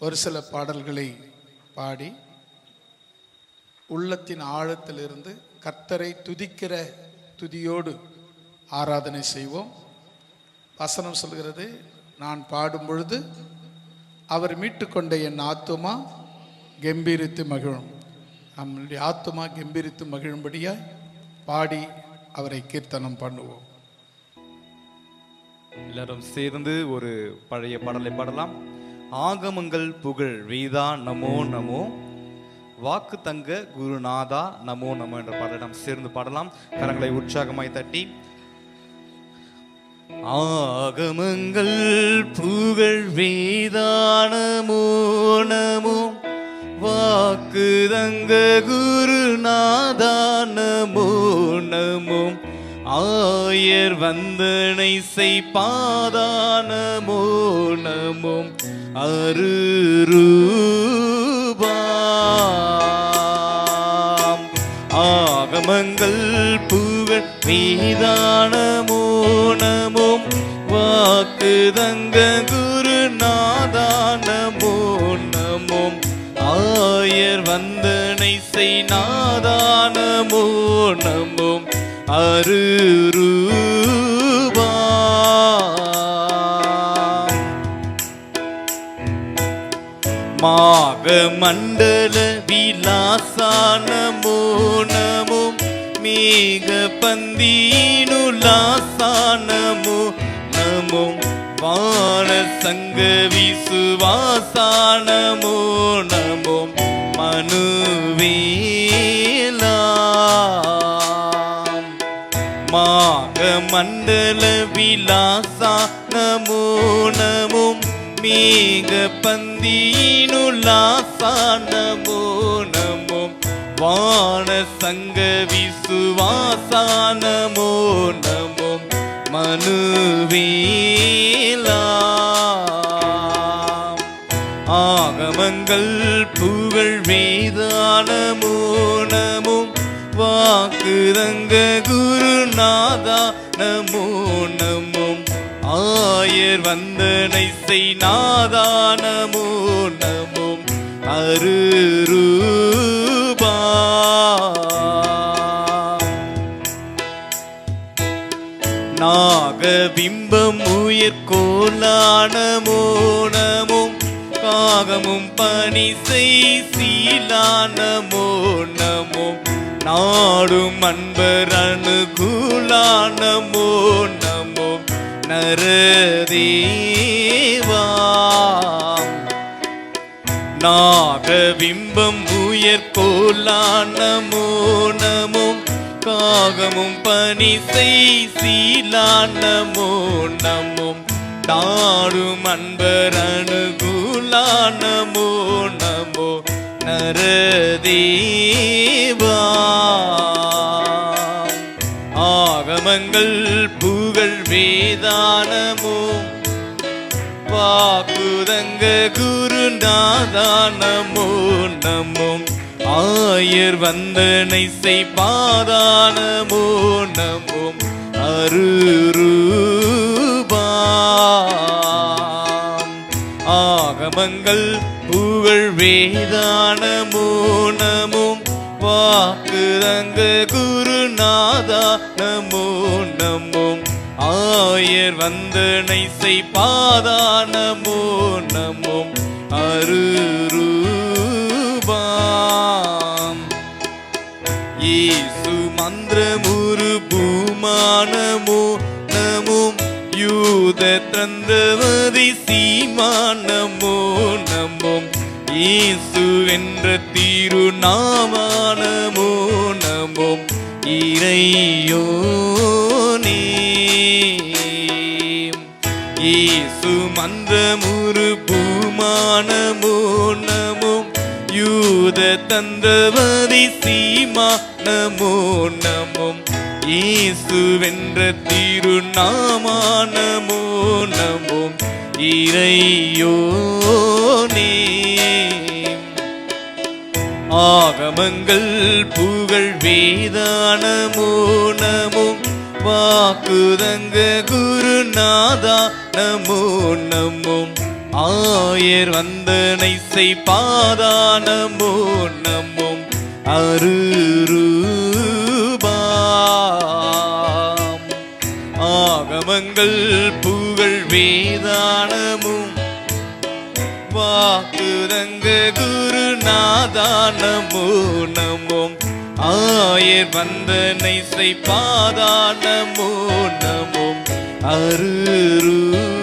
ஒரு சில பாடல்களை பாடி உள்ளத்தின் ஆழத்திலிருந்து கர்த்தரை துதிக்கிற துதியோடு ஆராதனை செய்வோம். வசனம் சொல்கிறது, நான் பாடும் பொழுது அவர் மீட்டுக்கொண்ட என் ஆத்துமா கம்பீரித்து மகிழும். நம்முடைய ஆத்துமா கம்பீரித்து மகிழும்படியாய் பாடி அவரை கீர்த்தனம் பண்ணுவோம். எல்லாரும் சேர்ந்து ஒரு பழைய பாடலை பாடலாம். ஆகமங்கள் புகழ் வேதா நமோ நமோ, வாக்கு தங்க குருநாதா நமோ நமோ என்ற பாடலை நாம் சேர்ந்து பாடலாம். கரங்களை உற்சாகமாய் தட்டி. ஆகமங்கள் புகழ் வேதா நமோ நமோ, வாக்கு தங்க குருநாதா நமோ நமோ, ஆயர் வந்தனை செய்பாதா நமோ நமோ, அருரூபாம். ஆகமங்கள் புகழ் வேதா நமோ நமோ, வாக்கு தங்க குருநாதா நமோ நமோ, ஆயர் வந்தனை செய்நாதா நமோ நமோ, அருரூபாம். மாக மண்டல விலாசா நமோ நமோ, மேக பந்தீனுலாசா நமோ நமோ, வான சங்க விசுவாசா நமோ நமோ, மனுவேலா. மாக மண்டல விலாசா நமோ நமோ, மேக பந்தீனுலாசா நமோ நமோ, வான சங்க விசுவாசா நமோ நமோ, மனுவேலா. ஆகமங்கள் புகழ் வேதா நமோ நமோ, வாக்கு தங்க குருநாதா நமோ நமோ, ஆயர் வந்தனை செய்நாதா நமோ நமோ, அருரூபாம். நாகபிம்பம் உயர்கோலா நமோ நமோ, காகமும் பணி செய்சீலா நமோ நமோ, நாடும் அன்பர் அனுகூலா நமோ நமோ, நரதேவா. நாகபிம்பம் உயர்கோலா நமோ நமோ, காகமும் பணி செய்சீலா நமோ நமோ, நாடும் அன்பர் அனுகூலா நமோ நமோ, நரதேவா. ஆகமங்கள் புகழ் வேதா நமோ, வாக்குதங்க குருநாதா நமோ நமோ, ஆயர் வந்தனை செய்பாதா நமோ நமோ, அருரூபாம். ஆகமங்கள் புகழ் வேதா நமோ நமோ, வாக்கு தங்க குருநாதா நமோ நமோ, ஆயர் வந்தனை செய்பாதா நமோ நமோ, அருரூபாம். இயேசு மந்திரமுரு பூமா நமோ நமோ, யூத தந்திரவதி சீமா நமோ நமோ, இயேசு என்ற திருநாமா நமோ நமோ, இறையோனே. இயேசு மந்திரமுரு பூமா நமோ நமோ, யூத தந்திரவதி சீமா நமோ நமோ, இயேசு என்ற திருநாமா நமோ நமோ, இறையோனே. ஆகமங்கள் புகழ் வேதா நமோ நமோ, வாக்கு தங்க குருநாதா நமோ நமோ, ஆயர் வந்தனை செய்பாதானமோ நம்மும் அருரூபாம். ஆகமங்கள் புகழ் வேதானமும் வாக்குதங்க குருநாதானமோ நம்மும் ஆயர் வந்தனை செய்பாதானமோ நம்மும் அருரூபாம்.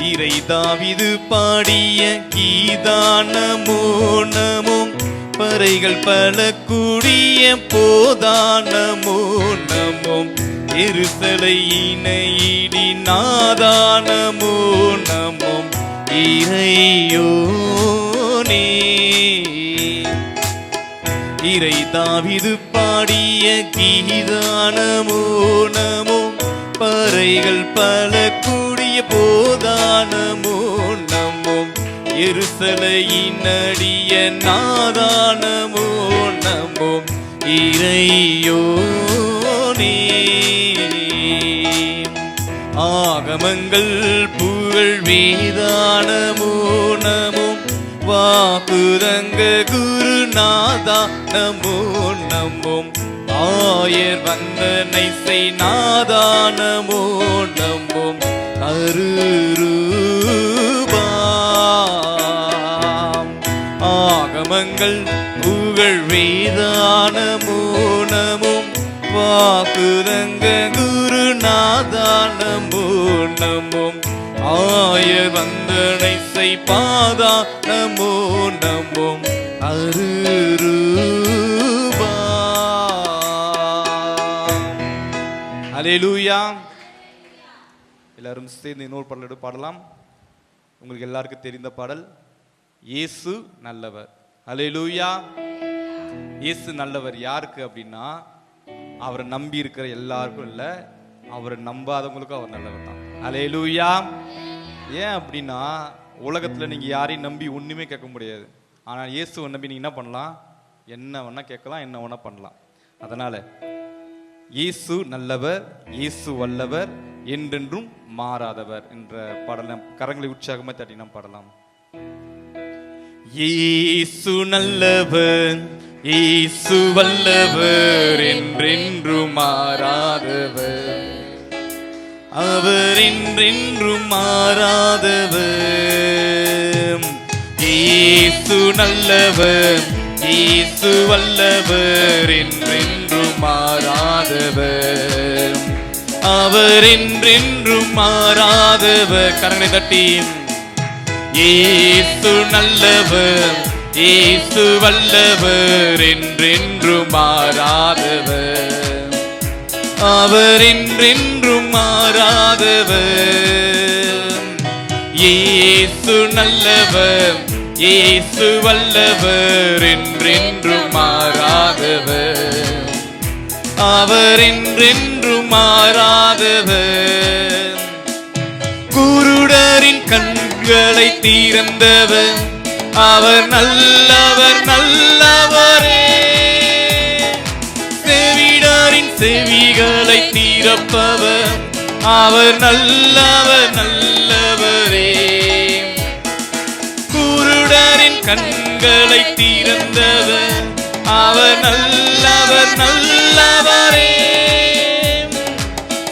இறை தாவீது பாடிய கீதானமோ நமோம் பறைகள் பல கூடிய போதானமோ நமோம் எருசலை இணையிடி நாதானமோ நமோம் இறையோனே. இறை தாவீது பாடிய கீதானமோ நமோம் பறைகள் பல கூடிய போதானமோ நமோம் எருசலையின் அடிய நாதானமோ நமோம் இறையோனே. ஆகமங்கள் புகழ் வேதானமோ நமோம் வாக்குதங்க குருநாதா நமோ நமோம் ஆயர் வந்தனை செய் நாதானமோ நமோம் அருரூபாம். ஆகமங்கள் புகழ் வேதானமோ நமோம் வாக்குதங்க குருநாதா நமோ நமோம் ஆயர் வந்தனை செய்பாதா நமோ நமோம் அருரூபாம். அல்லேலூயா. எல்லாரும் சேர்ந்து இன்னொரு பாடலோடு பாடலாம். உங்களுக்கு எல்லாருக்கும் தெரிந்த பாடல், இயேசு நல்லவர். அல்லேலூயா. இயேசு நல்லவர் யாருக்கு அப்படின்னா, அவரை நம்பி இருக்கிற எல்லாருக்கும் இல்லை, அவரை நம்பாதவங்களுக்கும் அவர் நல்லவர் தான். அல்லேலூயா. ஏன் அப்படின்னா, உலகத்தில் நீங்கள் யாரையும் நம்பி ஒன்றுமே கேட்க முடியாது. ஆனால் இயேசுவை நம்பி நீங்கள் என்ன பண்ணலாம்? என்ன வேணா கேட்கலாம், என்ன வேணா பண்ணலாம். அதனால் இயேசு நல்லவர், இயேசு வல்லவர், என்றென்றும் மாறாதவர் என்ற பாடலாம். கரங்களை உற்சாகமாக தட்டி நாம் பாடலாம். இயேசு நல்லவர், இயேசு வல்லவர், என்றென்றும் மாறாதவர், அவர் என்றென்றும் மாறாதவர். இயேசு நல்லவர், இயேசு வல்லவர், என்றென்றும் மாறாதவர், அவர் என்றென்றும் மாறாதவர். கரங்களை தட்டி இயேசு நல்லவர், இயேசு வல்லவர், என்றென்றும் மாறாதவர், அவர் என்றென்றும் மாறாதவர். இயேசு நல்லவர், இயேசு வல்லவர், என்றென்றும் மாறாதவர், அவர் என்றென்றும் மாறாதவர். குருடரின் கண்களை திறந்தவர், அவர் நல்லவர் நல்லவரே. செவிடரின் செவிகளை திறப்பவர், அவர் நல்லவர் நல்லவரே. குருடரின் கண்களை திறந்தவர், அவர் நல்லவர் நல்லவரே.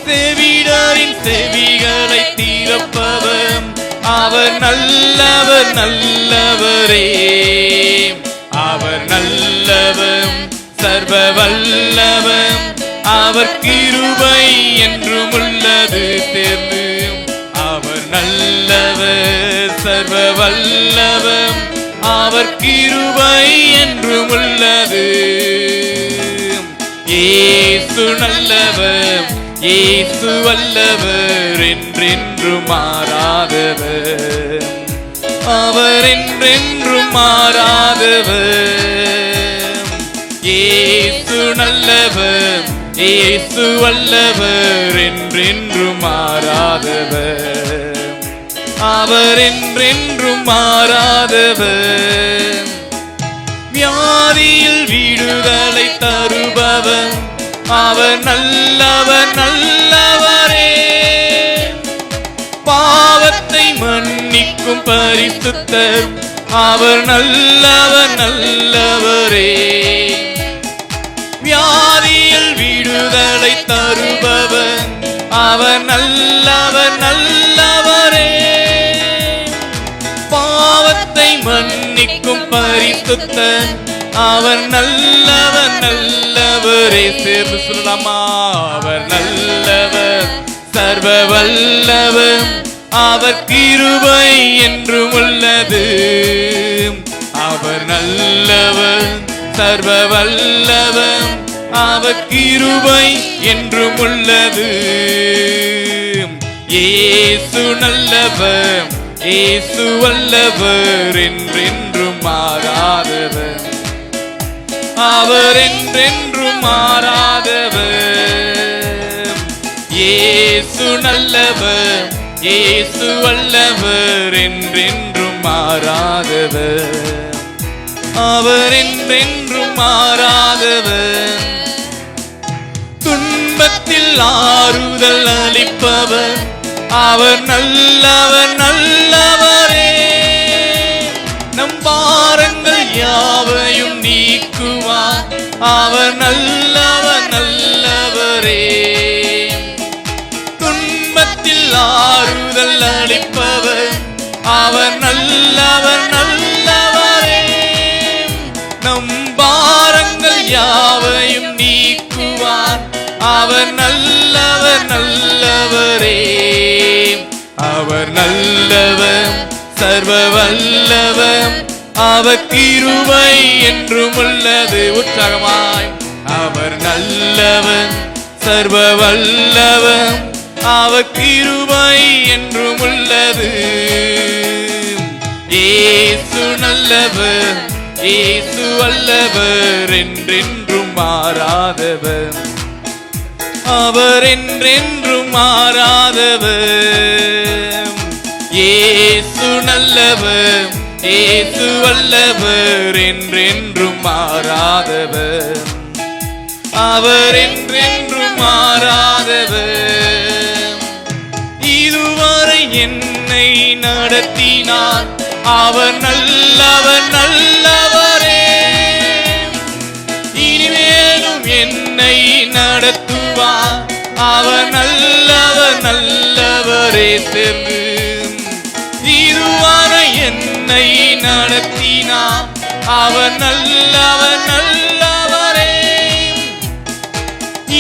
செவிடரின் செவிகளை திறப்பவர், அவர் நல்லவர் நல்லவரே. அவர் நல்லவர் சர்வ வல்லவர், அவர் கிருபை என்றும் உள்ளது தேர்ந்து. அவர் நல்லவர் சர்வ வல்லவர், அவர் கிருபை என்றும் உள்ளது. இயேசு நல்லவர், இயேசு வல்லவர், என்றென்றும் மாறாதவர், அவர் என்றென்றும் மாறாதவர். இயேசு நல்லவர், இயேசு வல்லவர், என்றென்றும் மாறாதவர், அவர் என்றென்றும் மாறாதவர். வியாதியில் விடுதலை தருபவர், அவர் நல்லவர் நல்லவரே. பாவத்தை மன்னிக்கும் பரிசுத்தர், அவர் நல்லவர் நல்லவரே. வியாதியில் விடுதலை தருபவர், அவர் நல்லவர் நல்லவரே. பாவத்தை மன்னிக்கும் பரிசுத்தர், அவர் நல்லவர் நல்லவரே. சேர்ந்து சொல்லலாமா? அவர் நல்லவர் சர்வ வல்லவர், அவர் கிருபை என்றும் உள்ளது. அவர் நல்லவர் சர்வ வல்லவர், அவர் கிருபை என்றும் உள்ளது. இயேசு நல்லவர், இயேசு வல்லவர், என்றென்றும் மாறாதவர், அவர் என்றென்றும் மாறாதவர். இயேசு நல்லவர், இயேசு வல்லவர், என்றென்றும் மாறாதவர், அவர் என்றென்றும் மாறாதவர். துன்பத்தில் ஆறுதல் அளிப்பவர், அவர் நல்லவர் நல்லவரே. நம் பாரங்கள் யாவையும் நீக்குவார், அவர் நல்லவர் நல்லவரே. துன்பத்தில் ஆறுதல் அளிப்பவர், அவர் நல்லவர் நல்லவரே. நம் பாரங்கள் யாவையும் நீக்குவார், அவர் நல்லவர் நல்லவரே. அவர் நல்லவர் சர்வ வல்லவர், அவர் கிருபை என்றும் உள்ளது. உற்சாகமாய் அவர் நல்லவர் சர்வ வல்லவர், அவர் கிருபை என்றும் உள்ளது. இயேசு நல்லவர், இயேசு வல்லவர், என்றென்றும் மாறாதவர், அவர் என்றென்றும் மாறாதவர். இயேசு நல்லவர், இயேசு வல்லவர், என்றென்றும் மாறாதவர், அவர் என்றென்றும் மாறாதவர். இதுவரை என்னை நடத்தினார், அவர் நல்லவர் நல்லவரே. இனிமேலும் என்னை நடத்துவார், அவர் நல்லவர் நல்லவரே. சேர்ந்து இதுவரை என்னை நடத்தினார், அவர் நல்லவர் நல்லவரே.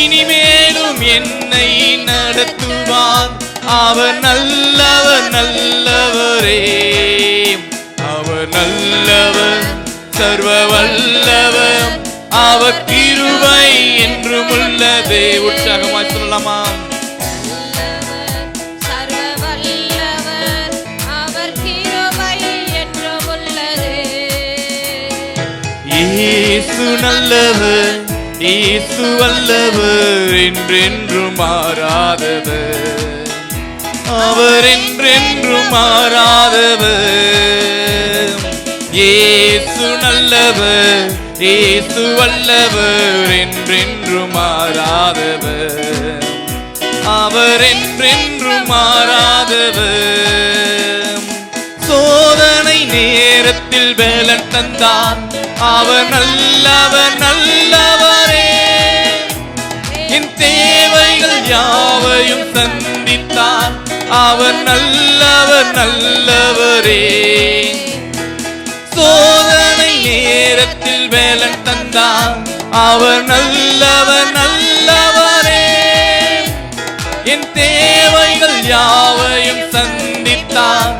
இனிமேலும் என்னை நடத்துவார், அவர் நல்லவர் நல்லவரே. அவர் நல்லவர் சர்வ வல்லவர், அவர் கிருபை என்றும் உள்ளது. உற்சாகமாய் சொல்லலாமா? சர்வ வல்லவர், அவர் கிருபை என்றும் உள்ளது. இயேசு நல்லவர், இயேசு வல்லவர், என்றென்றும் மாறாதவர், அவர் என்றென்றும் மாறாதவர். இயேசு நல்லவர், இயேசு வல்லவர், என்றென்றும் மாறாதவர், அவர் என்றென்றும் மாறாதவர். சோதனை நேரத்தில் பலன் தந்தார், அவர் நல்லவர் நல்லவரே. என் தேவைகள் யாவையும் சந்தித்தார், அவர் நல்லவர் நல்லவரே. சோதனை நேரத்தில் பலன் தந்தார், அவர் நல்லவர் நல்லவரே. என் தேவைகள் யாவையும் சந்தித்தார்,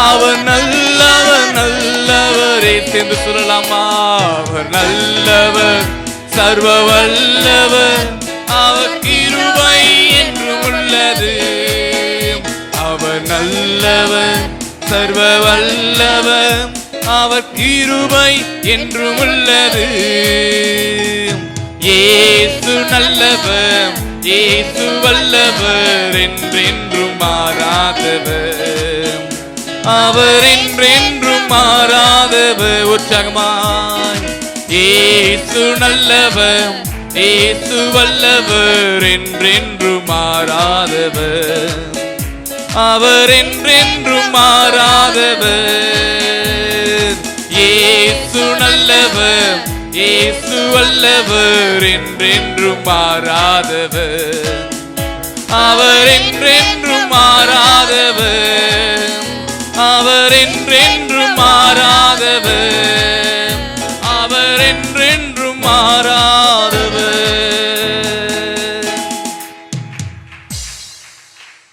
அவர் நல்லவர் நல்லவரே. சேர்ந்து சொல்லலாமா? அவர் நல்லவர் சர்வ வல்லவர், அவர் கிருபை என்றும் உள்ளது. அவர் நல்லவர் சர்வ வல்லவர், அவர் கிருபை என்றும் உள்ளது. இயேசு நல்லவர், இயேசு வல்லவர், என்றென்றும் மாறாதவர், அவர் என்றென்றும் மாறாதவர். உற்சாகமாய் இயேசு நல்லவர், இயேசு வல்லவர், என்றென்றும் மாறாதவர், அவர் என்றென்றும் மாறாதவர். இயேசு நல்லவர், இயேசு வல்லவர், என்றென்றும் மாறாதவர். அவர் என்றென்றும் மாறாதவர், அவர் என்றென்றும் மாறாதவர், அவர் என்றென்றும் மாறாதவர்.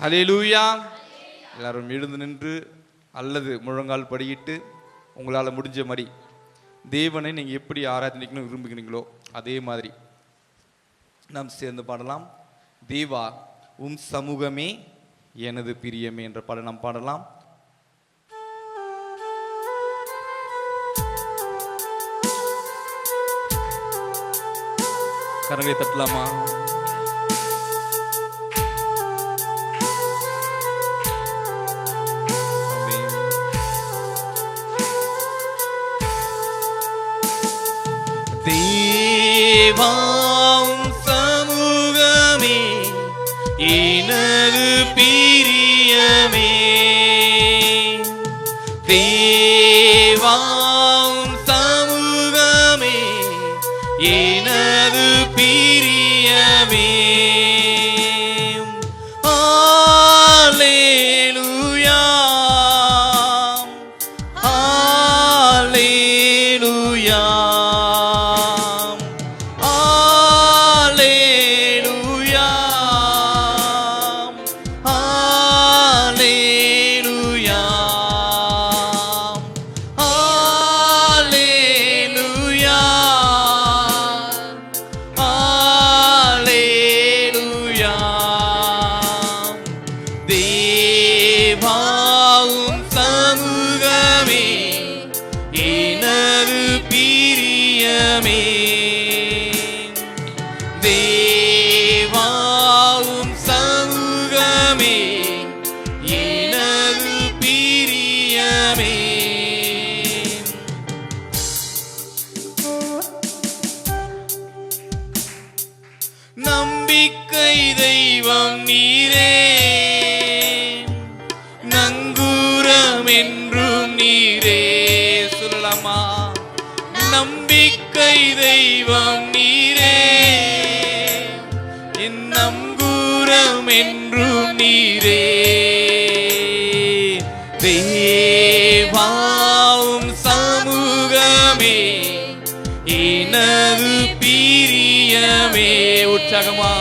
ஹல்லேலூயா. எல்லாரும் எழுந்து நின்று அல்லது முழங்கால் படியிட்டு உங்களால் முடிஞ்ச மாதிரி தேவனை நீங்கள் எப்படி ஆராதனைக்கணும் விரும்புகிறீங்களோ அதே மாதிரி நாம் சேர்ந்து பாடலாம். தேவா உம் சமூகமே எனது பிரியமே என்ற பாடல் நாம் பாடலாம். கரங்களை தட்டலாமா? தேவாம் சமூகமே எனது பிரியமே, தேவாம் சமூகமே எனது பிரியமே. அல்லேலூயா, அல்லேலூயா, தேவாவும் சமூகமே எனது பிரியமே. நம்பிக்கை தெய்வம் நீரே, நங்கூரம் என்றும் நீரே. சொல்லலாமா? நம்பிக்கை தெய்வம் நீரே, என் நங்கூரம் என்றும் நீரே. தேவாவும் சமூகமே எனது பிரியமே. உற்சாகமா?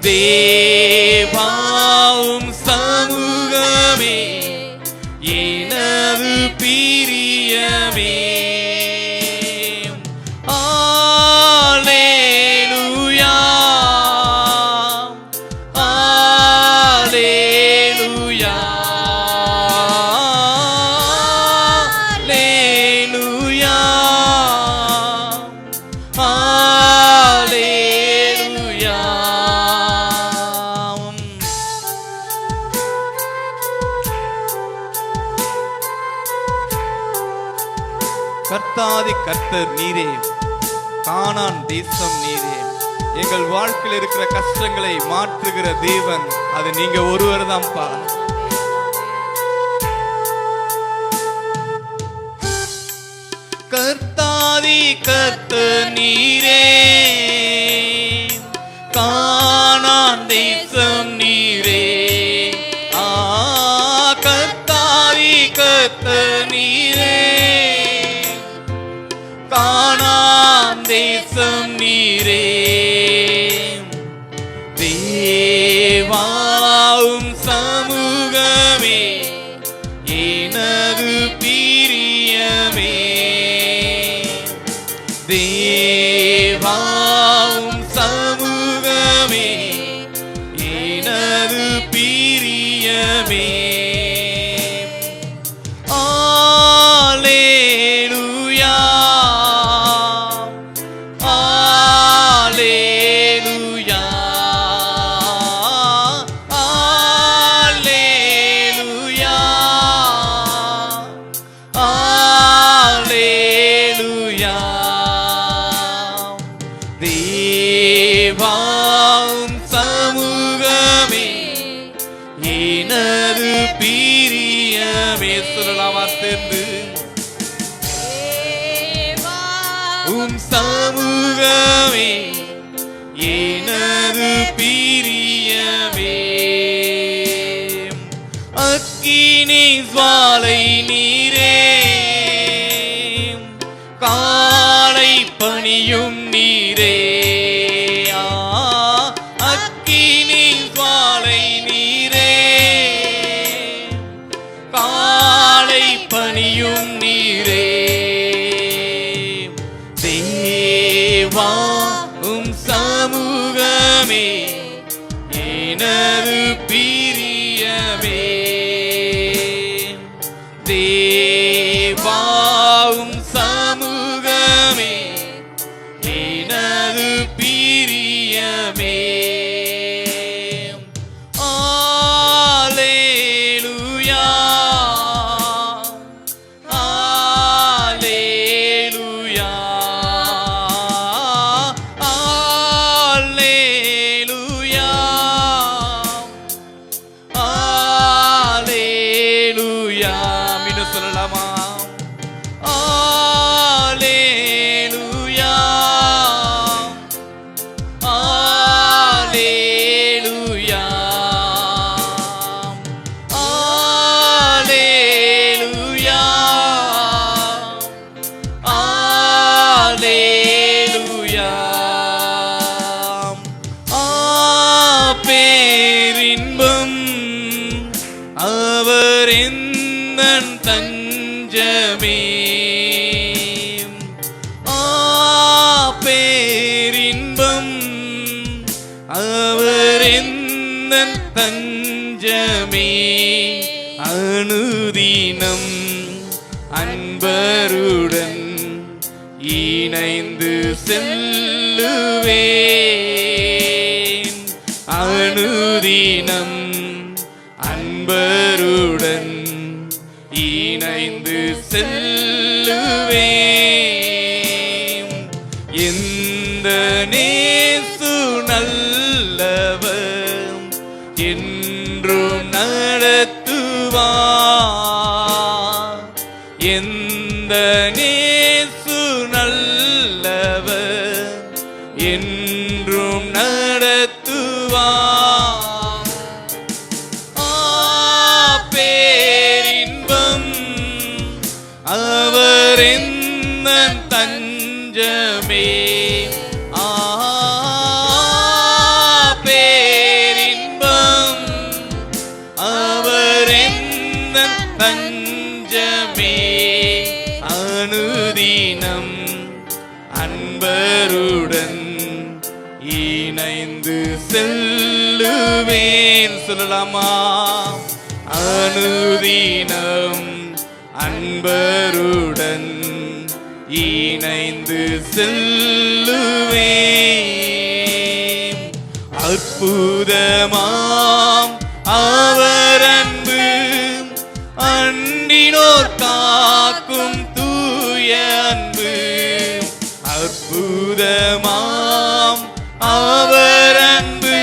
தேவாவும் சமூகமே எனது பிரியமே. அல்லேலூயா, அல்லேலூயா, அல்லேலூயா, அல்லேலூயா. கர்த்தாதி கர்த்தர் நீரே, கானான் தேசம் நீரே. எங்கள் வாழ்க்கையில் இருக்கிற கஷ்டங்களை மாற்றுகிற தேவன் அது நீங்க ஒருவர் தான்ப்பா. கர்த்தாதி கர்த்தர் நீரே, கானான் தேசம் நீரே. கர்த்தாதி கர்த்தர் நீரே, கானான் தேசம் நீரே. தேவாவும் சமூகமே எனது பிரியமே. தேவாவும் சமூகமே எனது பிரியமே. அல்லேலூயா, அல்லேலூயா, அல்லேலூயா, அல்லேலூயா. தேவாவும் சமூகமே சொல்லலாமா சேர்ந்து? தேவா உம் சமூகமே எனது பிரியமே, அக்கினி ஜுவாலை நீரே, காலை பணியும் நீரே. அக்கினி ஜுவாலை நீரே, காலை பணியும் நீரே. தேவா உம் சமூகமே எனது பிரியமே, தேவா உம் சமூகமே எனது பிரியமே. அல்லேலூயா, அல்லேலூயா, அல்லேலூயா, அல்லேலூயா. மீண்டும் சொல்லலாமா? அல்லேலூயா, அல்லேலூயா, அல்லேலூயா, அல்லேலூயா. பேரின்பம் அவர் எந்தன் தஞ்சமே, பேரின்பம் அவர் எந்தன் தஞ்சமே. அனுதினம் அன்பருடன் இணைந்து செல்லுவேன், அனுதினம் அன்பருடன் இணைந்து செல்லுவேன். எந்த நேசு நல்லவர் என்றும் நடத்துவார், எந்த நேசு நல்லவர் என்றும் நடத்துவார். பேரின்பம் அவர் எந்தன் தஞ்சமே, பேரின்பம் அவர் எந்தன் தஞ்சமே. அனுதினம் அன்பருடன் இணைந்து செல்லுவேன். சொல்லலாமா? அனுதினம் அன்பருடன் இணைந்து செல்லுவேன். அற்புதமாம் அவர் அன்பு, அண்டினோர் காக்கும் தூய அன்பு. அற்புதமாம் அவர் அன்பு,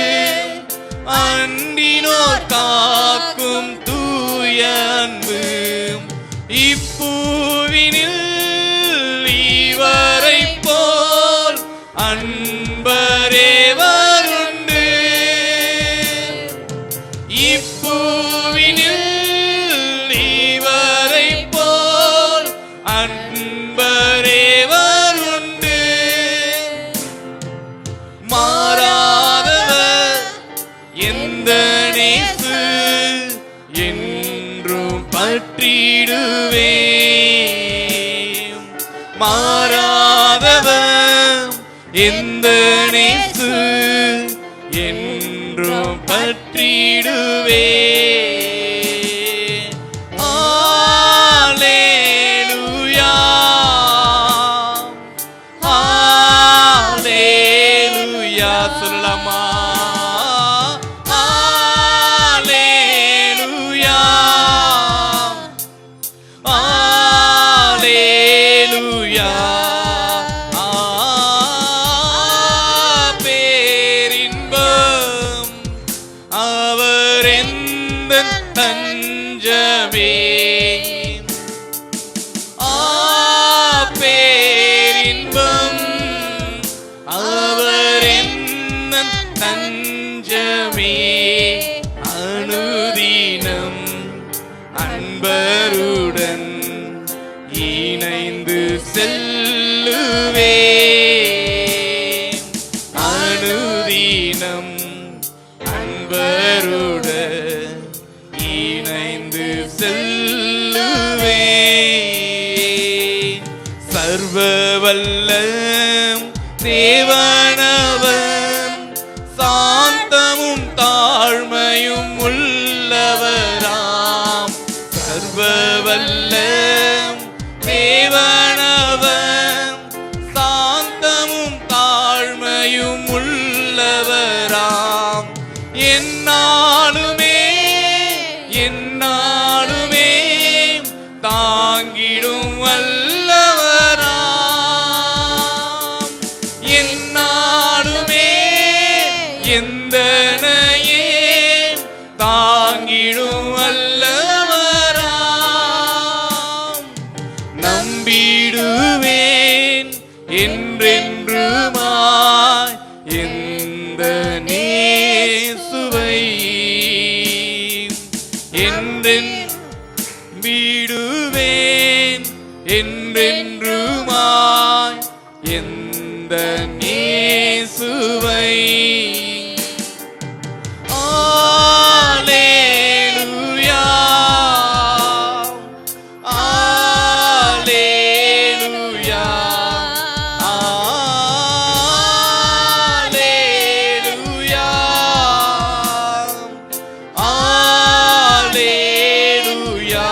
அண்டினோர் காக்கும் தூய அன்பு. இப்பூவினில் இவரை போல் அன்பரே வருண்டு, இப்பூவினில் இவரை போல் அன்பரே வருண்டு. மாறாதவர் எந்த நேசு என்றும் பற்றிடுவேன், மாறாதவர் எந்த நேசு என்றும் பற்றிடுவேன். அல்லேலூயா, அல்லேலூயா. சொல்லலாமா? அல்லேலூயா, அல்லேலூயா. அவர் எந்தன் தஞ்சமே, அன்பருடன் இணைந்து செல்லுவே. அனுதினம் அன்பருடன் இணைந்து செல்லுவே. சர்வவல்ல தேவனவர் சாந்தமும் தாழ்மையும் உள்ளவராம். சர்வவல்ல தேவனவர் சாந்தமும் தாழ்மையும் உள்ளவராம். என்னாலுமே என்னாலுமே தாங்கிடும் வல்லவராம். என்னாலுமே எந்தனையே தாங்கிடும் வல்லவராம். நம்பிடுவேன் என்றென்றுமாய் எந்த நேசுவை. விடுவேன் என்றென்றுமாய் எந்த நேசுவை. அல்லேலூயா அல்லேலூயா அல்லேலூயா அல்லேலூயா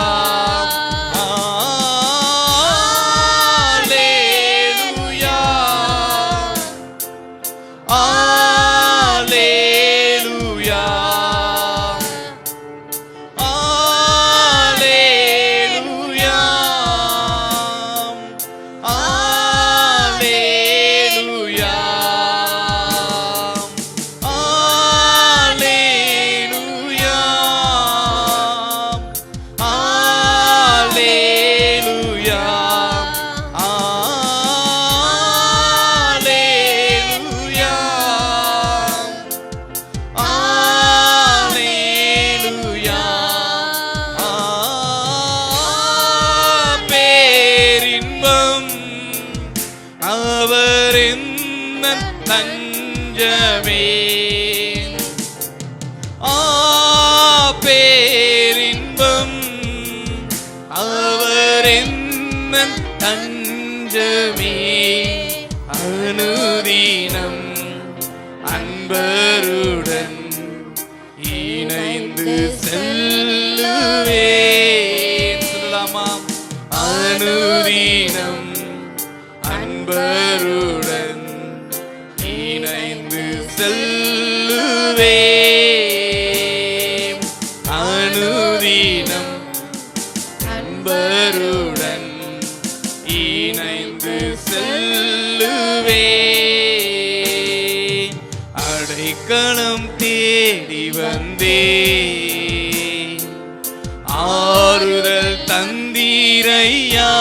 தஞ்சமே. பேரின்பம் அவர் என்ன தஞ்சமே. அனுதினம் அன்பருடன் இணைந்து செல்லுவேன். சொல்லலாமா? அனுதினம் அன்பருடன் இணைந்து செல்லுவேன். அனுதினம் அன்பருடன் இணைந்து செல்லுவேன். அடைக்கலம் தேடி வந்தேன், ஆறுதல் தந்தீரையா.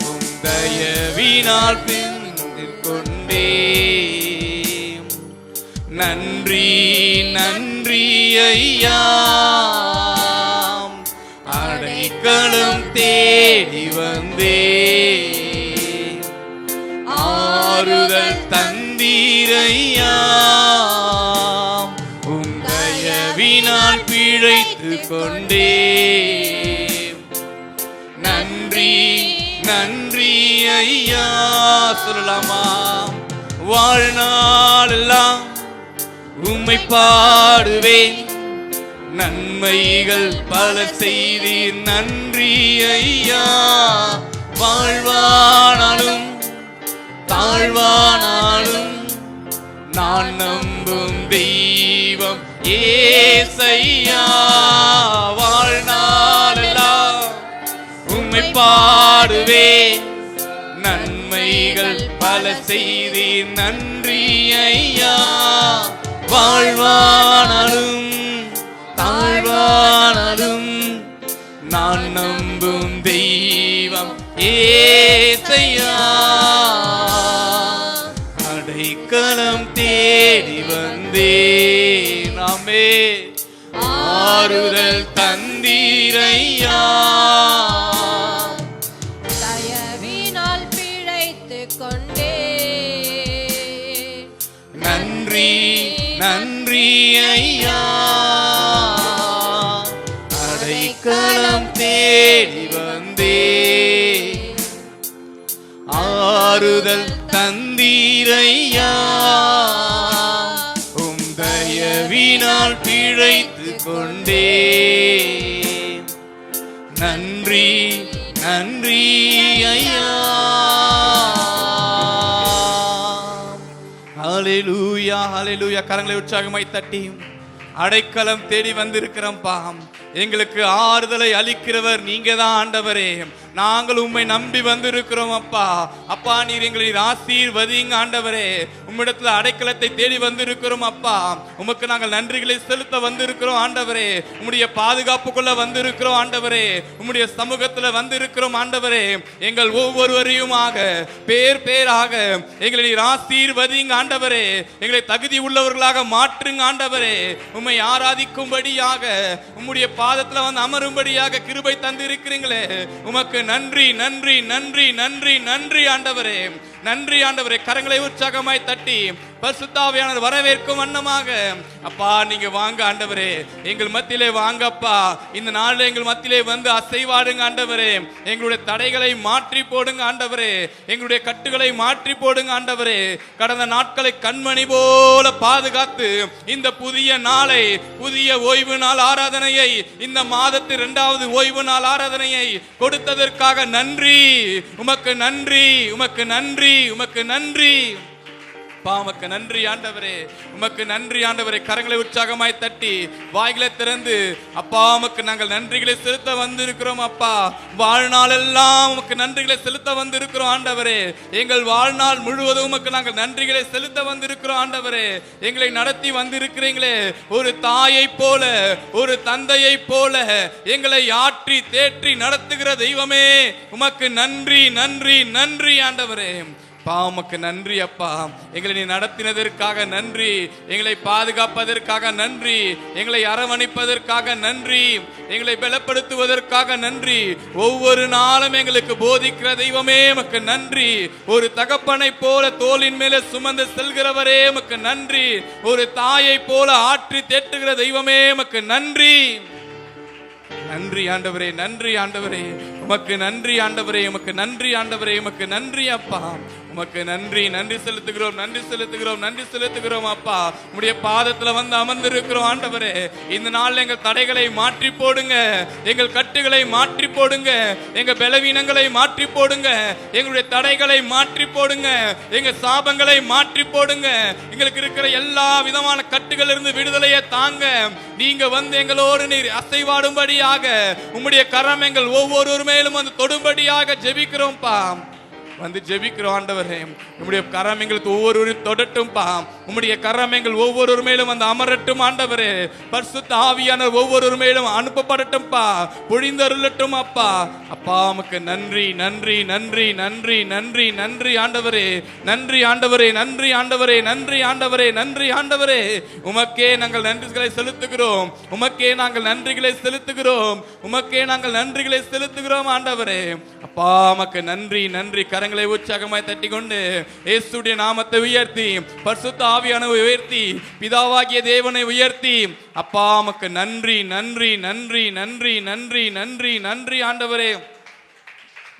உம் தயவினால் கொண்டே நன்றி நன்றி ஐயா. அடைக்கலம் தேடி வந்தே, ஆறுதல் தந்தீரையா. உம் தயவினால் பிழைத்து கொண்டே நன்றி நன்றி ஐயா. சொல்லலாமா? வாழ்நாளெல்லாம் உம்மை பாடுவேன், நன்மைகள் பல செய்தீர் நன்றி ஐயா. வாழ்வானாலும் தாழ்வானாலும் நான் நம்பும் தெய்வம் ஏசையா. வாழ்நாளெல்லாம் உம்மை பாடுவேன், நன்மைகள் பல செய்தீர் நன்றி ஐயா. வாழ்வானாலும் தாழ்வானாலும் நான் நம்பும் தெய்வம் ஏசையா. அடைக்கலம் தேடி வந்தேன், ஆமே. ஆறுதல் தந்தீரையா, தயவினால் பிழைத்துக் கொண்டே. நன்றி நன்றி ஐயா, அடைக்கலம் தேடி வந்தே, ஆறுதல் தந்தீரையா, உம் தயவினால் பிழைத்துக் கொண்டே. நன்றி நன்றி ஐயா. ஹல்லேலூயா ஹல்லேலூயா. கரங்களை உற்சாகமாய் தட்டி அடைக்கலம் தேடி வந்திருக்கிறோம்ப்பா. எங்களுக்கு ஆறுதலை அளிக்கிறவர் நீங்க தான் ஆண்டவரே. நாங்கள் உம்மை நம்பி வந்திருக்கிறோம் அப்பா. அப்பா நீர் எங்களை ஆசீர்வதிங்க ஆண்டவரே. உம்மிடத்துல அடைக்கலத்தை தேடி வந்திருக்கிறோம் அப்பா. உமக்கு நாங்கள் நன்றிகளை செலுத்த வந்திருக்கிறோம் ஆண்டவரே. உம்முடைய பாதுகாப்புக்குள்ள வந்திருக்கிறோம் ஆண்டவரே. உம்முடைய சமூகத்துல வந்திருக்கிறோம் ஆண்டவரே. எங்கள் ஒவ்வொருவரையுமாக பேர் பேராக எங்களை நீர் ஆசீர்வதிங்க ஆண்டவரே. எங்களை தகுதி உள்ளவர்களாக மாற்றுங்க ஆண்டவரே. உம்மை ஆராதிக்கும்படியாக உம்முடைய பாதத்துல வந்து அமரும்படியாக கிருபை தந்து இருக்கிறீங்களே, உமக்கு நன்றி நன்றி நன்றி நன்றி நன்றி ஆண்டவரே. நன்றி ஆண்டவரே. கரங்களை உற்சாகமாய் தட்டி பரிசுத்த ஆவியானவர் வரவேற்கும் வண்ணமாக அப்பா நீங்க வாங்க ஆண்டவரே, எங்கள் மத்தியிலே வாங்கப்பா. இந்த நாளில் எங்கள் மத்தியிலே வந்து அசைவாடுங்க ஆண்டவரே. எங்களுடைய தடைகளை மாற்றி போடுங்க ஆண்டவரே. எங்களுடைய கட்டுகளை மாற்றி போடுங்க ஆண்டவரே. கடந்த நாட்களை கண்மணி போல பாதுகாத்து இந்த புதிய நாளை, புதிய ஓய்வு நாள் ஆராதனையை, இந்த மாதத்து 2வது ஓய்வு நாள் ஆராதனையை கொடுத்ததற்காக நன்றி. உமக்கு நன்றி, உமக்கு நன்றி, உமக்கு நன்றி. உமக்கு நன்றி ஆண்டவரே. உமக்கு நன்றி ஆண்டவரே. கரங்களை உற்சாகமாய் தட்டி வாய்களை திறந்து அப்பா உமக்கு நாங்கள் நன்றிகளை செலுத்த வந்திருக்கிறோம் அப்பா. வாழ்நாள் எல்லாம் உமக்கு நன்றிகளை செலுத்த வந்திருக்கிறோம் ஆண்டவரே. எங்கள் வாழ்நாள் முழுவதும் உமக்கு நாங்கள் நன்றிகளை செலுத்த வந்திருக்கிறோம் ஆண்டவரே. எங்களை நடத்தி வந்திருக்கிறீங்களே, ஒரு தாயை போல, ஒரு தந்தையை போல எங்களை ஆற்றி தேற்றி நடத்துகிற தெய்வமே, உமக்கு நன்றி நன்றி நன்றி ஆண்டவரே. உமக்கு நன்றி அப்பா. எங்களை நீ நடத்தினதற்காக நன்றி, எங்களை பாதுகாப்பதற்காக நன்றி, எங்களை அரவணைப்பதற்காக நன்றி, எங்களை பலப்படுத்துவதற்காக நன்றி. ஒவ்வொரு நாளும் எங்களுக்கு போதிக்கிற தெய்வமே உமக்கு நன்றி. ஒரு தகப்பனை போல தோளின் மேலே சுமந்து செல்கிறவரே உமக்கு நன்றி. ஒரு தாயை போல ஆற்றி தேற்றுகிற தெய்வமே உமக்கு நன்றி. நன்றி ஆண்டவரே, நன்றி ஆண்டவரே, உமக்கு நன்றி ஆண்டவரே, உமக்கு நன்றி ஆண்டவரே, உமக்கு நன்றி அப்பா. உமக்கு நன்றி, நன்றி செலுத்துகிறோம், நன்றி செலுத்துகிறோம், நன்றி செலுத்துகிறோம் அப்பா. உம்முடைய பாதத்துல வந்து அமர்ந்திருக்கிறோம் ஆண்டவரே. இந்த நாள் எங்கள் தடைகளை மாற்றி போடுங்க, எங்கள் கட்டுகளை மாற்றி போடுங்க, எங்க பலவீனங்களை மாற்றி போடுங்க, எங்களுடைய தடைகளை மாற்றி போடுங்க, எங்க சாபங்களை மாற்றி போடுங்க. எங்களுக்கு இருக்கிற எல்லா விதமான கட்டுகள் இருந்து விடுதலையை தாங்க. நீங்க வந்து எங்களோடு நீர் அசைவாடும்படியாக உம்முடைய கரம் எங்கள் ஒவ்வொரு மேலும் வந்து தொடும்படியாக ஜெபிக்கிறோம்ப்பா. வந்து ஜெபிக்கிறோம் ஆண்டவரே. உம்முடைய கரம் எங்களுக்கு ஒவ்வொருவரையும் தொடட்டும்பா. உம்முடைய கரம் எங்கள் ஒவ்வொரு மேலும் வந்து அமரட்டும் ஆண்டவரே. பரிசுத்த ஆவியானவர் ஒவ்வொரு மேலும் அனுப்பப்படட்டும்பா, பொழிந்தருளட்டும் அப்பா. அப்பா உமக்கு நன்றி நன்றி நன்றி நன்றி நன்றி நன்றி ஆண்டவரே. நன்றி ஆண்டவரே, நன்றி ஆண்டவரே, நன்றி ஆண்டவரே, நன்றி ஆண்டவரே. உமக்கே நாங்கள் நன்றிகளை செலுத்துகிறோம், உமக்கே நாங்கள் நன்றிகளை செலுத்துகிறோம், உமக்கே நாங்கள் நன்றிகளை செலுத்துகிறோம் ஆண்டவரே. அப்பா உமக்கு நன்றி நன்றி. கரங்களை உற்சாகமாய் தட்டி கொண்டு இயேசுடைய நாமத்தை உயர்த்தி, பரிசுத்த ஆவியானவரை உயர்த்தி, பிதாவாகிய தேவனை உயர்த்தி, அப்பா உமக்கு நன்றி நன்றி நன்றி நன்றி நன்றி நன்றி நன்றி ஆண்டவரே.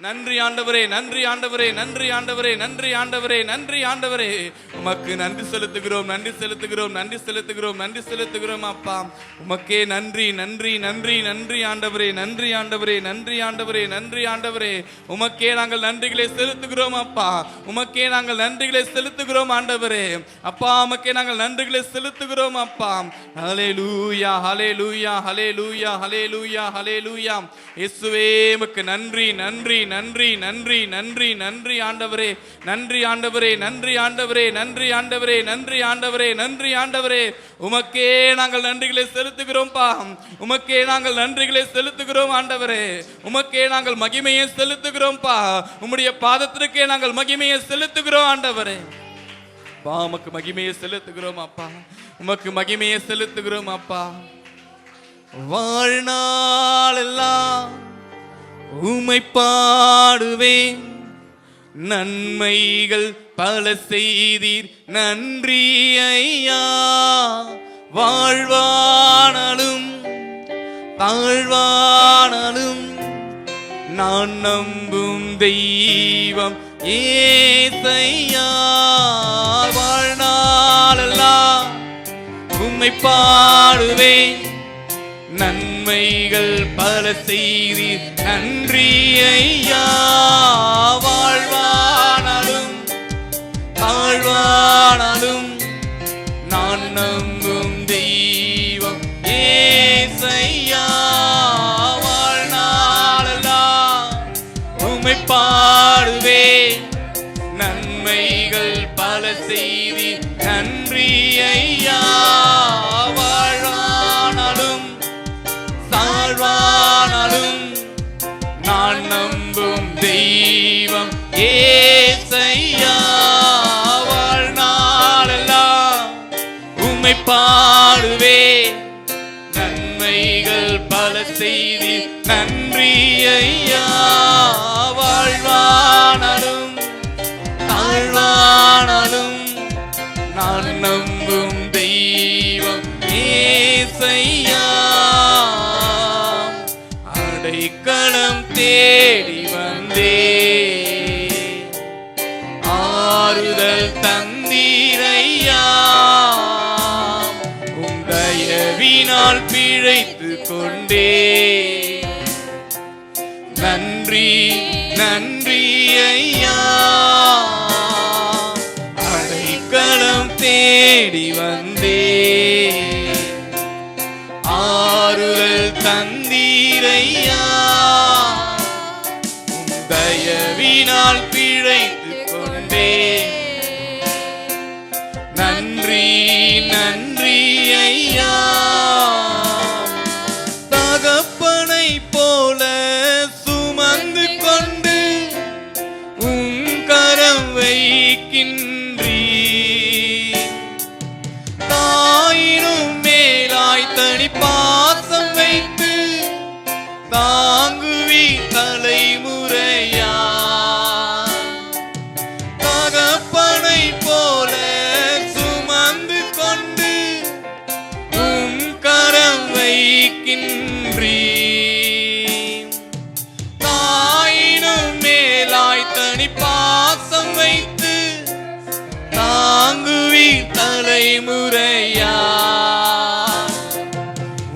நன்றி ஆண்டவரே, நன்றி ஆண்டவரே, நன்றி ஆண்டவரே, நன்றி ஆண்டவரே, நன்றி ஆண்டவரே. உமக்கு நன்றி செலுத்துகிறோம், நன்றி செலுத்துகிறோம், நன்றி செலுத்துகிறோம், நன்றி செலுத்துகிறோம் அப்பா. உமக்கே நன்றி நன்றி நன்றி நன்றி ஆண்டவரே, நன்றி ஆண்டவரே, நன்றி ஆண்டவரே, நன்றி ஆண்டவரே. உமக்கே நாங்கள் நன்றிகளை செலுத்துகிறோம் அப்பா. உமக்கே நாங்கள் நன்றிகளை செலுத்துகிறோம் ஆண்டவரே. அப்பா உமக்கே நாங்கள் நன்றிகளை செலுத்துகிறோம் அப்பா. ஹல்லேலூயா ஹல்லேலூயா ஹல்லேலூயா ஹல்லேலூயா ஹல்லேலூயா. இயேசுவே உமக்கு நன்றி நன்றி நன்றி நன்றி நன்றி நன்றி ஆண்டவரே. நன்றி ஆண்டவரே, நன்றி ஆண்டவரே, நன்றி ஆண்டவரே, நன்றி ஆண்டவரே, நன்றி ஆண்டவரே. உமக்கே நாங்கள் நன்றிகளை செலுத்துகிறோம்ப்பா. உமக்கே நாங்கள் நன்றிகளை செலுத்துகிறோம் ஆண்டவரே. உமக்கே நாங்கள் மகிமையை செலுத்துகிறோம்ப்பா. உம்முடைய பாதத்திற்கே நாங்கள் மகிமையை செலுத்துகிறோம் ஆண்டவரே. உமக்கு மகிமையை செலுத்துகிறோம் அப்பா. உமக்கு மகிமையை செலுத்துகிறோம் அப்பா. வாழ்நாளெல்லாம் உம்மை பாடுவேன், நன்மைகள் பல செய்தீர் நன்றி ஐயா. வாழ்வானாலும் தாழ்வானாலும் நான் நம்பும் தெய்வம் ஏசையா. வாழ்நாளெல்லாம் உம்மை பாடுவேன், நன்மைகள் பல செய்தீர் நன்றி ஐயா. வாழ்வானாலும் தாழ்வானாலும் நான் நம்பும் தெய்வம் ஏசையா. வாழ்நாளெல்லாம் உம்மை பாடுவேன், நன்மைகள் பல செய்தீர் நன்றி ஐயா. வாழ்வானாலும் தாழ்வானாலும் நான் நம்பும் தெய்வம் ஏசையா. வாழ்நாளெல்லாம் உம்மை பாடுவேன், நன்மைகள் பல செய்தீர் நன்றி ஐயா. வாழ்வானாலும் தாழ்வானாலும் நான் நம்பும் தெய்வம் ஏசையா. அடைக்கலம் தேடி வந்தே, ஆறுதல் தந்தீரையா. உம் தயவினால் பிழைத்து கொண்டே, நன்றி நன்றி ஐயா. அடைக்கலம் தேடி வந்தே, ஆறுதல் தந்தீரையா. உம் தயவினால் பிழைத்து கொண்டே, நன்றி நன்றி ஐயா. தகப்பனை போல சுமந்து கொண்டு உம் கரம் வைக்கின்றீ, தாயினும் மேலாய் தனி பாசம் வைத்து தாங்குவி தலைமுறையா. தகப்பனை போல சுமந்து கொண்டு உம் கரம் வைக்கின்றீ, தாயினும் மேலாய் தனி பாசம் வைத்து தாங்குவி தலைமுறையா.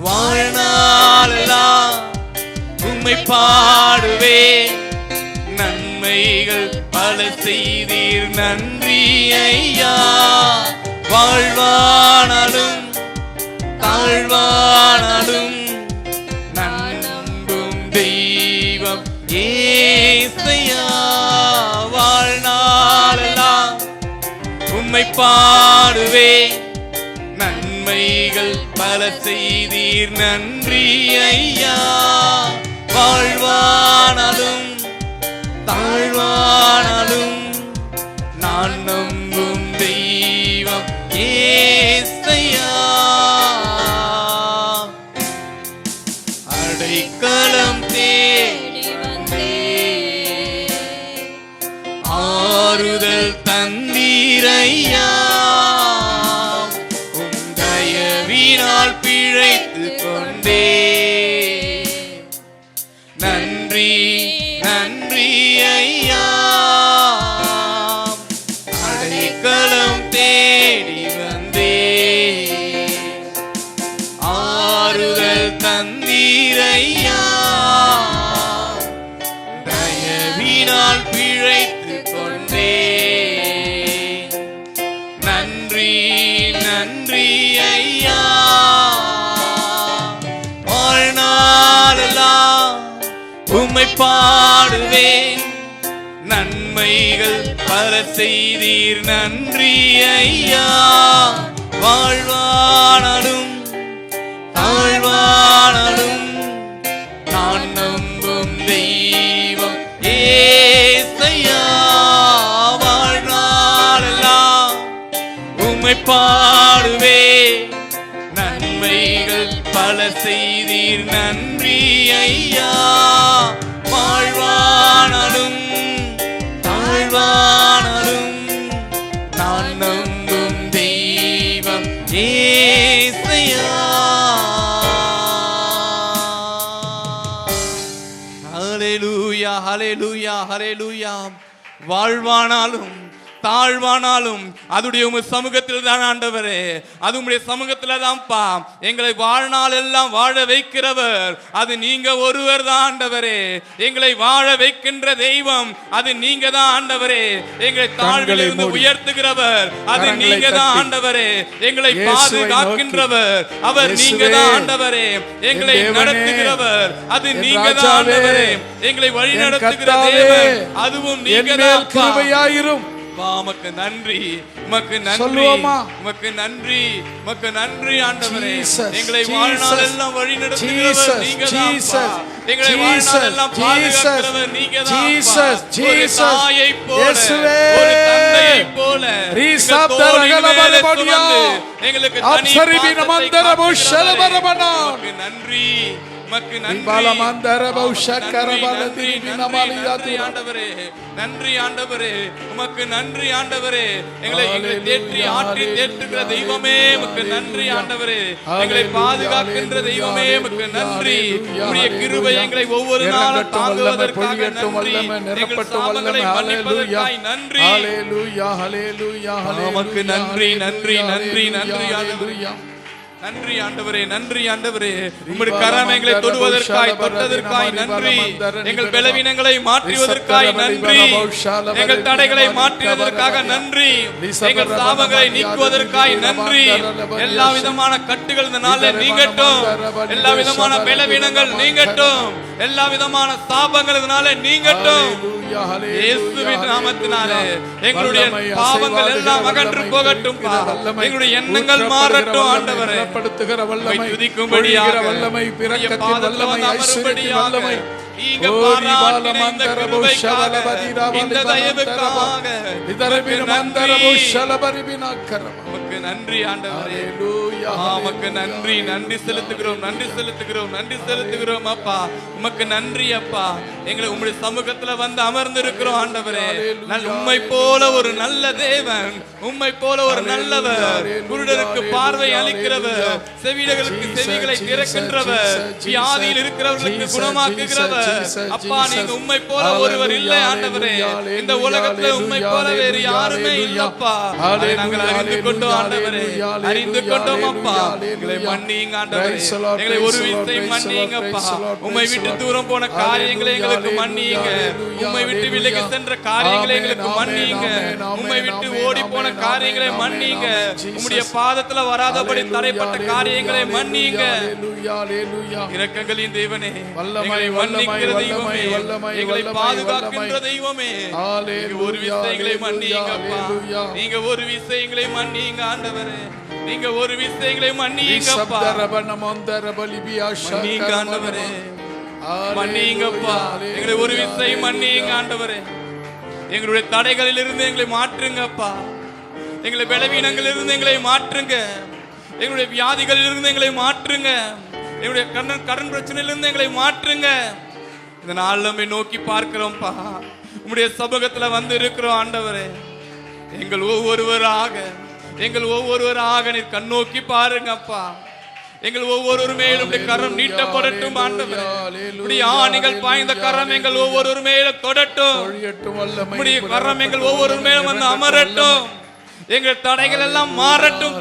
வாழ்நாளெல்லாம் உம்மை பாடுவேன், நன்மைகள் பல செய்தீர் நன்றி ஐயா. வாழ்வானாலும் தாழ்வானாலும் நான் நம்பும் தெய்வம் ஏசையா. வாழ்நாளெல்லாம் உம்மை பாடுவேன், நன்மைகள் பல செய்தீர் நன்றி ஐயா. வாழ்வானாலும் தாழ்வானாலும் நான் நம்பும் தெய்வம் ஏசையா. அடைக்கலம் தேடி வந்தே, ஆறுதல் தந்தீரையா. உம் தயவினால் பிழைத்து கொண்டே, நன்றி நன்றி ஐயா. அடைக்கலம் தேடி வந்தே, ஆறுதல் தந்தீரையா. தயவினால் பிழைத்து கொண்டே, நன்றி நன்றி ஐயா. வாழ்நாளெல்லாம் உம்மை பாடுவேன், நன்மைகள் பல செய்தீர் நன்றி ஐயா. வாழ்வானாலும் தாழ்வானாலும் நான் நம்பும் தெய்வம் ஏசையா. வாழ்நாளெல்லாம் உம்மை பாடுவேன், நன்மைகள் பல வாழ செய்தீர் நன்றி ஐயா. வாழ்வானாலும் தாழ்வானாலும் நான் நம்பும் தெய்வம் ஏசையா. ஹல்லேலூயா ஹல்லேலூயா ஹல்லேலூயா. வாழ்வானாலும் தாழ்வானாலும் அதுடைய உங்க சமூகத்தில் தான் ஆண்டவரே, அது உங்களுடைய சமூகத்தில் தான்ப்பா. எங்களை வாழ்நாள் எல்லாம் வாழ வைக்கிறவர் அது நீங்க ஒருவர் தான் ஆண்டவரே. எங்களை வாழ வைக்கின்ற தெய்வம் அது நீங்க தான் ஆண்டவரே. எங்களை தாழ்விலிருந்து உயர்த்துகிறவர் அது நீங்க தான் ஆண்டவரே. எங்களை பாதுகாக்கின்றவர் அவர் நீங்க தான் ஆண்டவரே. எங்களை நடத்துகிறவர் அது நீங்க தான் ஆண்டவரே. எங்களை வழி நடத்துகிற தேவன் அதுவும் நீங்க தான். கிருபையாயிரும். உமக்கு நன்றி, உமக்கு நன்றி, உமக்கு நன்றி, உமக்கு நன்றி ஆண்டவரே. எங்களை வாழ்நாள் எல்லாம் வழி நடத்துகிறவர் நீங்கதான்ப்பா. எங்களை வாழ்நாள் எல்லாம் பாதுகாக்கிறவர் நீங்கதான்ப்பா. ஒரு தாயைப் போல, ஒரு தந்தையைப் போல எங்களுக்கு நன்றி. உமக்கு நன்றி ஆண்டவரே, உமக்கு நன்றி ஆண்டவரே. எங்களை தேற்றி ஆற்றி தேற்றுகிற தெய்வமே உமக்கு நன்றி ஆண்டவரே. எங்களை பாதுகாக்கின்ற தெய்வமே உமக்கு நன்றி. உம்முடைய கிருபை எங்களை ஒவ்வொரு நாளும் தாங்குவதற்காக நன்றி. எங்கள் சாபங்களை மன்னிப்பதற்காய் நன்றி. உமக்கு நன்றி நன்றி நன்றி நன்றி ஆண்டவரே. நன்றி ஆண்டவரே, நன்றி ஆண்டவரே. உம்முடைய கரம் எங்களை தொடுவதற்காய் தொட்டதற்காய் நன்றி. எங்கள் பலவீனங்களை மாற்றுவதற்காய் நன்றி. எங்கள் தடைகளை மாற்றுவதற்காக நன்றி. எங்கள் சாபங்களை நீக்குவதற்காய் நன்றி. எல்லா விதமான கட்டுகள் இந்த நாளில் நீங்கட்டும். எல்லா விதமான பலவீனங்கள் நீங்கட்டும். எல்லா விதமான சாபங்கள் இதனால நீங்கட்டும். இயேசுவின் நாமத்தினாலே எங்களுடைய பாவங்கள் எல்லாம் அகன்று போகட்டும். எங்களுடைய எண்ணங்கள் மாறட்டும் ஆண்டவரே. படுத்துகிற வல்லமை, துதிக்கும்படியாக வல்லமை, பிரக்கத்தின் வல்லமை, ஐஸ்வரியத்தின் வல்லமை, இந்த தயவுக்காக நன்றி ஆண்டவரே. உமக்கு நன்றி, நன்றி செலுத்துகிறோம், நன்றி செலுத்துகிறோம், நன்றி செலுத்துகிறோம் அப்பா. உமக்கு நன்றி அப்பா. எங்களை உம்முடைய சமூகத்துல வந்து அமர்ந்து இருக்கிறோம் ஆண்டவரே. உம்மை போல ஒரு நல்ல தேவன், உம்மை போல ஒரு நல்லவர், குருடருக்கு பார்வை அளிக்கிறவர், செவிடர்களுக்கு செவிகளை திறக்கின்றவர், வியாதியில் இருக்கிறவர்களுக்கு குணமாக்குகிறவர். அப்பா நீங்க உம்மை போல ஒருவர் இல்லை ஆண்டவரே. இந்த உலகத்துல உம்மை போல வேறு யாருமே இல்லப்பா. அதை நாங்கள் அறிந்து கொண்டோம் ஆண்டவரே, அறிந்து கொண்டோம் அப்பா. எங்களை மன்னிங்க ஆண்டவரே, எங்களை ஒரு விசை மன்னிங்கப்பா. உம்மை விட்டு தூரம் போன காரியங்களை எங்களுக்கு மன்னிங்க. உம்மை விட்டு விலகி சென்ற காரியங்களை எங்களுக்கு மன்னிங்க. உம்மை விட்டு ஓடி போன காரியங்களை மன்னிங்க. உம்முடைய பாதத்துல வராதபடி தடைப்பட்ட காரியங்களை மன்னிங்க. இரக்கங்களின் தேவனே, எங்களை மன்னிக்கிற தெய்வமே, எங்களை பாதுகாக்கின்ற தெய்வமே, ஒரு விஷயங்களை மன்னிங்கப்பா. நீங்க ஒரு விஷயங்களை மன்னிங்க ஆண்டவரே. நீங்க ஒரு விஷயங்களை மன்னிங்கப்பா. மன்னிங்க ஆண்டவரே, மன்னிங்கப்பா. எங்களை ஒரு விஷயம் மன்னிங்க ஆண்டவரே. எங்களுடைய தடைகளில் இருந்து எங்களை மாற்றுங்கப்பா. எங்களுடைய பலவீனங்களில் இருந்து எங்களை மாற்றுங்க. எங்களுடைய வியாதிகளில் இருந்து எங்களை மாற்றுங்க. எங்களுடைய கடன் பிரச்சனையிலிருந்து எங்களை மாற்றுங்க. இந்த நாள் நம்மை நோக்கி பார்க்கிறோம்ப்பா. உம்முடைய சமூகத்துல வந்து இருக்கிறோம் ஆண்டவரே. எங்கள் ஒவ்வொருவராக நீர் கண்ணோக்கி பாருங்கப்பா. எங்கள் ஒவ்வொரு மேலும் கரம் நீட்டப்படட்டும் ஆண்டவரே. உம்முடைய ஆணிகள் பாய்ந்த கரம் எங்கள் ஒவ்வொரு மேலும் தொடட்டும். உம்முடைய கரம் எங்கள் ஒவ்வொரு மேலும் வந்து அமரட்டும். எங்கள் தடைகள் எல்லாம் மாறட்டும்.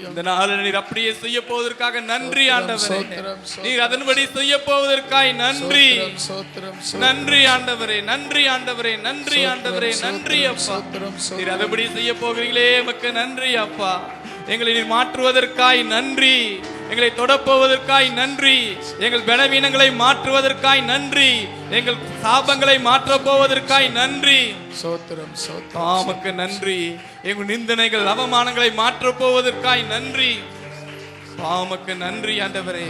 இந்த நாளில் நீர் அப்படியே செய்ய போவதற்காக நன்றி ஆண்டவரே. நீர் அதன்படி செய்ய போவதற்காக நன்றி. நன்றி ஆண்டவரே, நன்றி ஆண்டவரே, நன்றி ஆண்டவரே, நன்றி அப்பா. நீர் அதன்படி செய்ய போகிறீங்களே உமக்கு நன்றி அப்பா. எங்களை நீர் மாற்றுவதற்காய் நன்றி. எங்களை தொடப்போவதற்காய் நன்றி. எங்கள் பலவீனங்களை மாற்றுவதற்காய் நன்றி. எங்கள் சாபங்களை மாற்றப் போவதற்காய் நன்றி. உமக்கு நன்றி. எங்கள் நிந்தனைகள் அவமானங்களை மாற்றப் போவதற்காய் நன்றி. உமக்கு நன்றி ஆண்டவரே.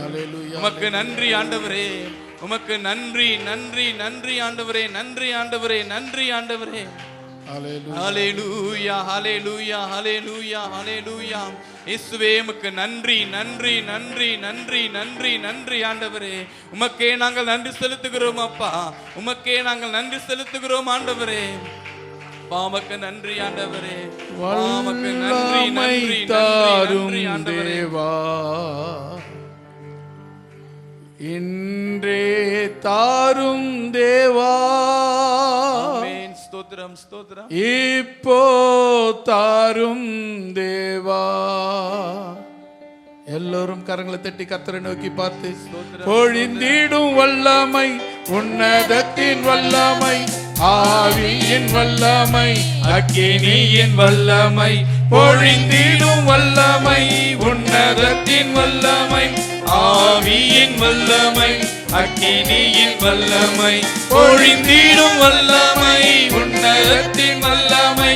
உமக்கு நன்றி ஆண்டவரே. உமக்கு நன்றி, நன்றி, நன்றி ஆண்டவரே, நன்றி ஆண்டவரே, நன்றி ஆண்டவரே. ஹalleluya ஹalleluya ஹalleluya ஹalleluya. இயேசுவே உமக்கு நன்றி நன்றி நன்றி நன்றி நன்றி நன்றி ஆண்டவரே. உமக்கே நாங்கள் நன்றி செலுத்துகிறோம் அப்பா. உமக்கே நாங்கள் நன்றி செலுத்துகிறோம் ஆண்டவரே. பாமக்கு நன்றி ஆண்டவரே. பாமக்கு நன்றி நன்றி நன்றி ஆண்டவரே. இன்றே தாரும் தேவா. ஆமென். ஸ்தோத்திரம் ஸ்தோத்திரம். இப்போ தாரும் தேவா. எல்லோரும் கரங்களை தட்டி கர்த்தரை நோக்கி பார்த்து, பொழிந்திடும் வல்லமை, உன்னதத்தின் வல்லமை, ஆவியின் வல்லமை, அக்கினியின் வல்லமை, பொழிந்திடும் வல்லமை, உன்னதத்தின் வல்லமை, ஆவியின் வல்லமை, அக்கினியின் வல்லமை, பொழிந்திடும் வல்லமை, உன்னதத்தின் வல்லமை,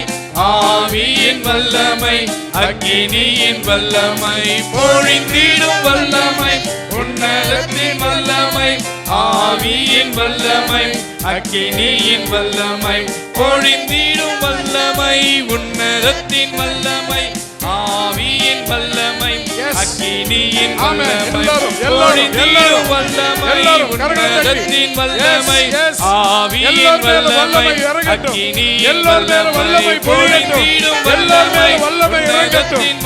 ஆவியின் வல்லமை, அக்கினியின் வல்லமை, பொழிந்திடும் வல்லமை, உன்னதத்தின் வல்லமை, ஆவியின் வல்லமை, அக்கினியின் வல்லமை, பொழிந்திடும் வல்லமை, உன்னதத்தின் வல்லமை, ஆவியின் வல்லமை, அக்கினியின் வல்லமை, பொழிந்திடும் வல்லமை, உன்னதத்தின் வல்லமை, ஆவியின் வல்லமை, அக்கினியின் வல்லமை, பொழிந்திடும் வல்லமை, உன்னதத்தின்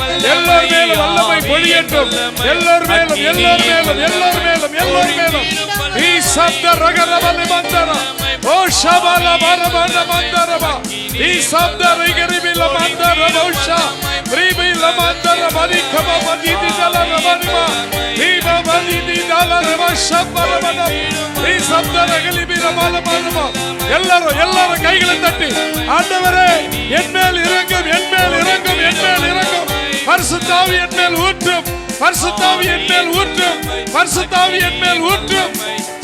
வல்லமை, பொழியட்டும். எல்லோர் மேலும் எல்லோர் மேலும் எல்லோர் மேலும் எல்லோர் மேலும் ஈ சப்த ரகரவல மந்தர ஓ ஷபல பரமன மந்தரபா ஈ சப்த ரிகரிபில மந்தர ஓஷா ரிபில மந்தர மரிகம மதிதி தலர மனிமா ரிப மதிதி தலர வஷபரமன ஈ சப்த ரகலிபில மலமனமா. எல்லாரும் கைகளை தட்டி, ஆண்டவரே என் மேல் இறங்கும், என் மேல் இறங்கும், என் மேல் இறங்கும். பரிசுத்த ஆவி என் மேல் ஊற்றும், பரிசுத்த ஆவி என் மேல் ஊற்றும், பரிசுத்த ஆவி என் மேல் ஊற்றும்.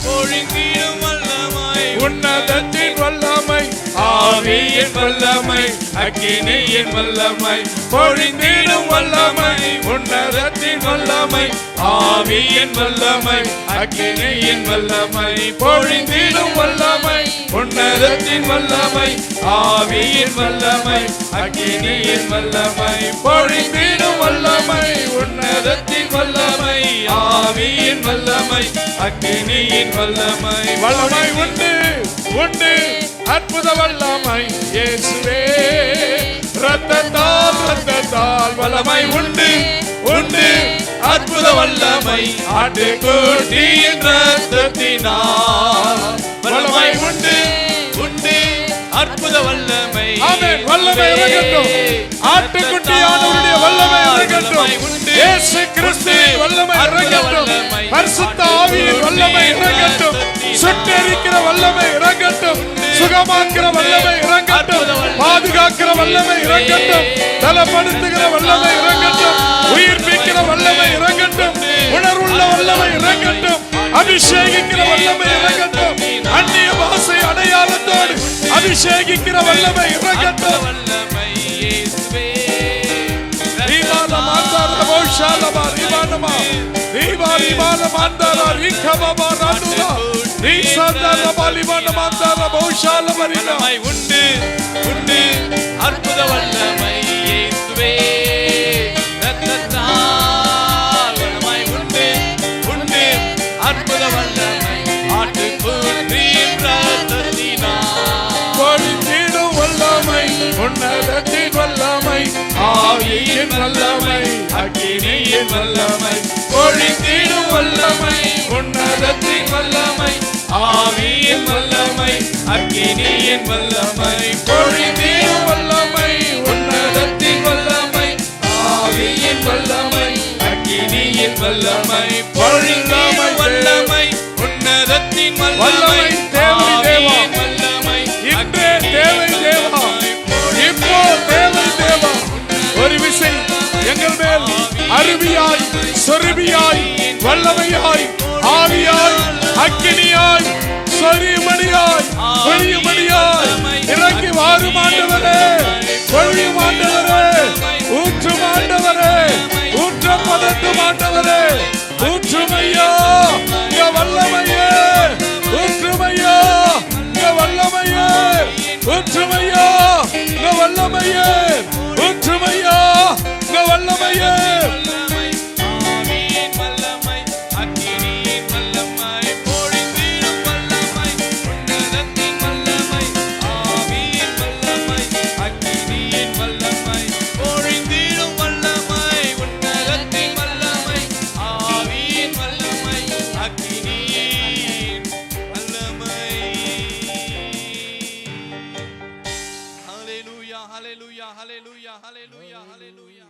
பொழிந்திடும் வல்லமை, உன்னதத்தின் வல்லமை, ஆவியின் வல்லமை, அக்கினியின் வல்லமை, பொழிந்திடும் வல்லமை, உன்னதத்தின் வல்லமை, ஆவியின் வல்லமை, அக்கினியின் வல்லமை, பொழிந்திடும் வல்லமை, உன்னதத்தின் வல்லமை, ஆவியின் வல்லமை, அக்கினியின் வல்லமை, பொழிந்திடும் வல்லமை, உன்னதத்தின் வல்லமை, ஆவியின் வல்லமை, அக்கினியின் வல்லமை. வல்லமை உண்டு உண்டு, அற்புத வல்லமை இயேசுவே. ரத்தத்தால் ரத்தத்தால் வல்லமை உண்டு உண்டு, அற்புத வல்லமை, ஆட்டுக்குட்டியின் ரத்தத்தினால் வல்லமை உண்டு உண்டு, அற்புத வல்லமை. ஆமென். வல்லமை இறங்கட்டும். ஆட்டுக்குட்டியானவருடைய வல்லமை இறங்கட்டும். இயேசு கிறிஸ்துவின் வல்லமை இறங்கட்டும். பரிசுத்த ஆவியின் வல்லமை இறங்கட்டும். சுட்டெரிக்கிற வல்லமை இறங்கட்டும். சுகமாக்குற வல்லமை இறங்கட்டும். பாதுகாக்கிற வல்லமை இறங்கட்டும். பலப்படுத்துகிற வல்லமை இறங்கட்டும். உயிர்ப்பிக்கிற வல்லமை இறங்கட்டும். உணர்வுள்ள வல்லமை இறங்கட்டும். அபிஷேகிக்கிற வல்லமை இறங்கட்டும். அந்நிய பாஷை அடையாளத்தோடு அபிஷேகிக்கிற வல்லமை இறங்கட்டும். உண்டு உண்டு, அற்புத வல்லமை இயேசுவே. ரத்தத்தால் வல்லமை உண்டு உண்டு, அற்புத வல்லமை, ஆட்டுக்குட்டியின் ரத்தத்தினால் பொழிந்திடும் வல்லமை, உன்னதத்தின் வல்லமை, ஆவியின் வல்லமை, அக்கினியின் வல்லமை, பொழிந்திடும் வல்லமை, உன்னதத்தின் வல்லமை, ஆவியின் வல்லமை, அக்கினியின் வல்லமை, பொழிந்திடும் வல்லமை, உன்னதத்தின் வல்லமை, ஆவியின் வல்லமை, அக்கினியின் வல்லமை, பொழிந்திடும் வல்லமை, உன்னதத்தின் வல்லமை, ஆவியின் வல்லமை, இன்றே தேவை தேவா, இப்போ தேவை தேவா. ஒரு விசை எங்கள் மேல் அருவியாய், சொருபியாய், வல்லமையாய், ஆவியாய், அக்கினியாய், சொரிமணியாய், பொழியுமணியாய் இறங்கி வாரும் ஆண்டவரே. பொழியும் ஆண்டவரே, ஊற்றும் ஆண்டவரே, ஊற்றப்படட்டும் ஆண்டவரே. ஊற்றுமையா இங்க வல்லமையே, ஊற்றுமையா இங்க வல்லமையே, ஊற்றுமையா ஹalleluya ஹalleluya ஹalleluya ஹalleluya